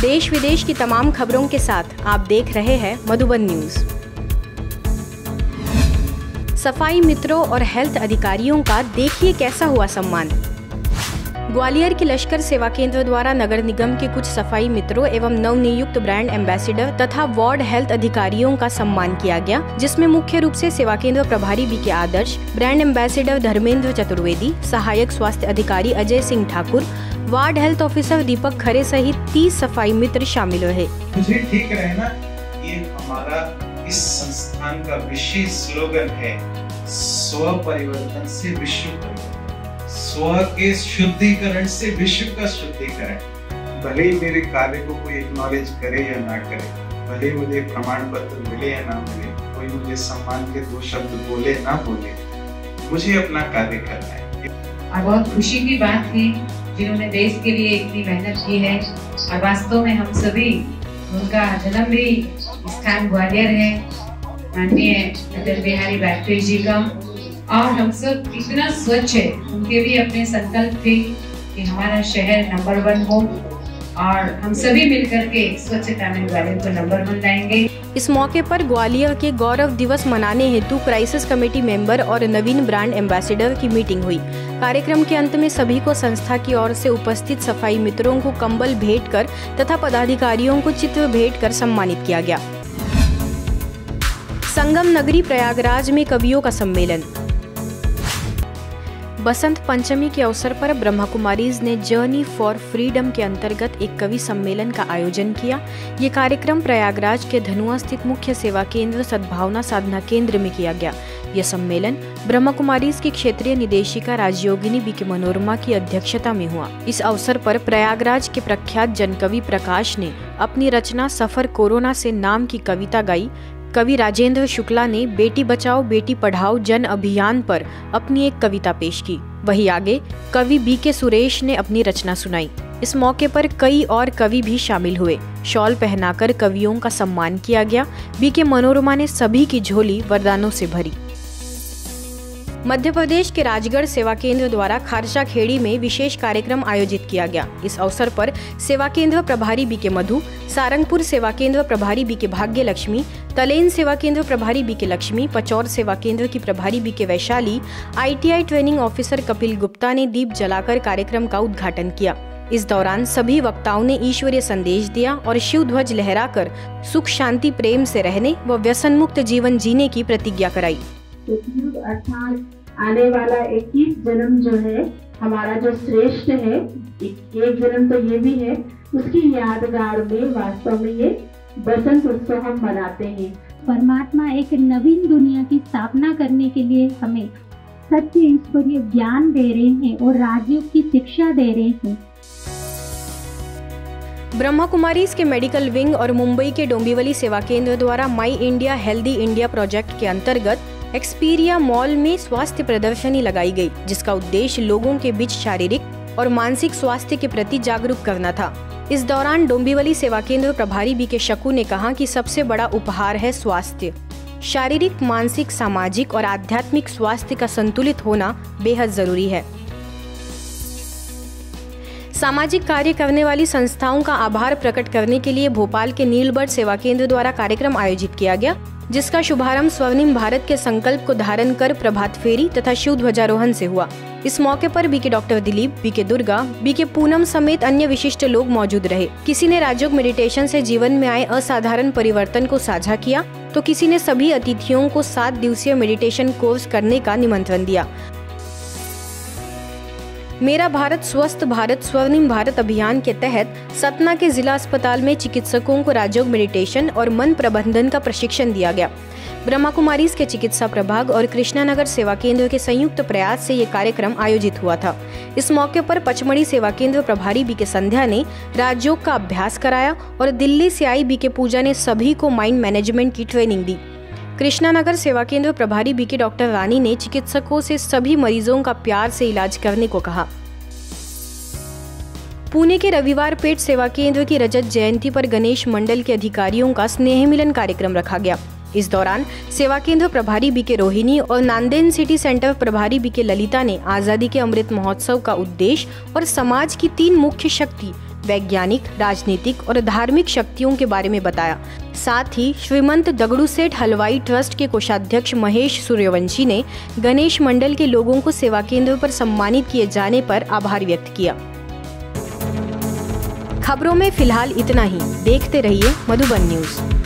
देश विदेश की तमाम खबरों के साथ आप देख रहे हैं मधुबन न्यूज। सफाई मित्रों और हेल्थ अधिकारियों का देखिए कैसा हुआ सम्मान। ग्वालियर के लश्कर सेवा केंद्र द्वारा नगर निगम के कुछ सफाई मित्रों एवं नवनियुक्त ब्रांड एम्बेसडर तथा वार्ड हेल्थ अधिकारियों का सम्मान किया गया, जिसमें मुख्य रूप से सेवा केंद्र प्रभारी BK Adarsh, brand ambassador Dharmendra Chaturvedi, सहायक स्वास्थ्य अधिकारी Ajay Singh Thakur, ward health officer Deepak Khare सहित 30 सफाई मित्र शामिल रहे। मुझे ठीक रहना, ये हमारा इस संस्थान का विशेष स्लोगन है, स्व परिवर्तन से विश्व परिवर्तन, स्व के शुद्धिकरण से विश्व का शुद्धिकरण। भले ही मेरे कार्य को कोई एक्नॉलेज करे या ना करे, भले मुझे प्रमाण पत्र मिले या ना मिले, कोई मुझे सम्मान के 2 शब्द बोले ना बोले, मुझे अपना कार्य करना है। और बहुत खुशी की बात है जिन्होंने देश के लिए इतनी मेहनत की है, और वास्तव में हम सभी, उनका जन्म भी स्थान ग्वालियर है, माननीय अटल बिहारी वाजपेयी जी का, और हम सब कितना स्वच्छ है, उनके भी अपने संकल्प थे कि हमारा शहर नंबर 1 हो, और हम सभी मिलकर के स्वच्छता में ग्वालियर को नंबर 1 लाएंगे। इस मौके पर ग्वालियर के गौरव दिवस मनाने हेतु क्राइसिस कमेटी मेंबर और नवीन ब्रांड एम्बेसडर की मीटिंग हुई। कार्यक्रम के अंत में सभी को संस्था की ओर से उपस्थित सफाई मित्रों को कंबल भेंट कर तथा पदाधिकारियों को चित्र भेंट कर सम्मानित किया गया। संगम नगरी प्रयागराज में कवियों का सम्मेलन। बसंत पंचमी के अवसर पर ब्रह्मा कुमारीज ने जर्नी फॉर फ्रीडम के अंतर्गत एक कवि सम्मेलन का आयोजन किया। ये कार्यक्रम प्रयागराज के धनुआ स्थित मुख्य सेवा केंद्र सद्भावना साधना केंद्र में किया गया। यह सम्मेलन ब्रह्मा कुमारीज की क्षेत्रीय निदेशिका राजयोगिनी बीके मनोरमा की अध्यक्षता में हुआ। इस अवसर पर प्रयागराज के प्रख्यात जनकवि प्रकाश ने अपनी रचना सफर कोरोना से नाम की कविता गाई। कवि राजेंद्र शुक्ला ने बेटी बचाओ बेटी पढ़ाओ जन अभियान पर अपनी एक कविता पेश की। वहीं आगे कवि बीके सुरेश ने अपनी रचना सुनाई। इस मौके पर कई और कवि भी शामिल हुए। शॉल पहनाकर कवियों का सम्मान किया गया। बीके मनोरमा ने सभी की झोली वरदानों से भरी। मध्य प्रदेश के राजगढ़ सेवा केंद्र द्वारा खारसा खेड़ी में विशेष कार्यक्रम आयोजित किया गया। इस अवसर पर सेवा केंद्र प्रभारी बीके मधु, सारंगपुर सेवा केंद्र प्रभारी बीके भाग्य लक्ष्मी, तलेन सेवा केंद्र प्रभारी बीके लक्ष्मी, पचौर सेवा केंद्र की प्रभारी BK Vaishali, ITI training officer Kapil Gupta ने दीप जलाकर कार्यक्रम का उद्घाटन किया। इस दौरान सभी वक्ताओं ने ईश्वरीय संदेश दिया और शिव ध्वज लहराकर सुख शांति प्रेम से रहने व व्यसन मुक्त जीवन जीने की प्रतिज्ञा कराई। अर्थात आने वाला 21 जन्म जो है हमारा जो श्रेष्ठ है, एक जन्म तो ये भी है, उसकी यादगार में वास्तव में ये बसंत उत्सव हम मनाते हैं। परमात्मा एक नवीन दुनिया की स्थापना करने के लिए हमें सत्य ईश्वरीय ज्ञान दे रहे हैं और राजयोग की शिक्षा दे रहे हैं। ब्रह्मा कुमारीज के मेडिकल विंग और मुंबई के डोंबिवली सेवा केंद्र द्वारा माई इंडिया हेल्दी इंडिया प्रोजेक्ट के अंतर्गत एक्सपीरिया मॉल में स्वास्थ्य प्रदर्शनी लगाई गई, जिसका उद्देश्य लोगों के बीच शारीरिक और मानसिक स्वास्थ्य के प्रति जागरूक करना था। इस दौरान डोंबिवली सेवा केंद्र प्रभारी बीके शकू ने कहा कि सबसे बड़ा उपहार है स्वास्थ्य। शारीरिक, मानसिक, सामाजिक और आध्यात्मिक स्वास्थ्य का संतुलित होना बेहद जरूरी है। सामाजिक कार्य करने वाली संस्थाओं का आभार प्रकट करने के लिए भोपाल के नीलबर्ड सेवा केंद्र द्वारा कार्यक्रम आयोजित किया गया, जिसका शुभारंभ स्वर्णिम भारत के संकल्प को धारण कर प्रभात फेरी तथा शिव ध्वजारोहण से हुआ। इस मौके पर BK doctor Dilip, BK Durga, BK Poonam समेत अन्य विशिष्ट लोग मौजूद रहे। किसी ने राजयोग मेडिटेशन से जीवन में आए असाधारण परिवर्तन को साझा किया, तो किसी ने सभी अतिथियों को 7 दिवसीय मेडिटेशन कोर्स करने का निमंत्रण दिया। मेरा भारत स्वस्थ भारत स्वर्णिम भारत अभियान के तहत सतना के जिला अस्पताल में चिकित्सकों को राजयोग मेडिटेशन और मन प्रबंधन का प्रशिक्षण दिया गया। ब्रह्मा कुमारीज के चिकित्सा प्रभाग और कृष्णानगर सेवा केंद्र के संयुक्त प्रयास से ये कार्यक्रम आयोजित हुआ था। इस मौके पर पचमढ़ी सेवा केंद्र प्रभारी बीके संध्या ने राजयोग का अभ्यास कराया और दिल्ली से आई बीके पूजा ने सभी को माइंड मैनेजमेंट की ट्रेनिंग दी। कृष्णानगर सेवा केंद्र प्रभारी बीके डॉक्टर रानी ने चिकित्सकों से सभी मरीजों का प्यार से इलाज करने को कहा। पुणे के रविवार पेट सेवा केंद्र की रजत जयंती पर गणेश मंडल के अधिकारियों का स्नेह मिलन कार्यक्रम रखा गया। इस दौरान सेवा केंद्र प्रभारी बीके रोहिणी और नांदेड़ सिटी सेंटर प्रभारी बीके ललिता ने आजादी के अमृत महोत्सव का उद्देश्य और समाज की 3 मुख्य शक्ति वैज्ञानिक, राजनीतिक और धार्मिक शक्तियों के बारे में बताया। साथ ही श्रीमंत दगड़ू सेठ हलवाई ट्रस्ट के कोषाध्यक्ष महेश सूर्यवंशी ने गणेश मंडल के लोगों को सेवा केंद्र पर सम्मानित किए जाने पर आभार व्यक्त किया। खबरों में फिलहाल इतना ही। देखते रहिए मधुबन न्यूज़।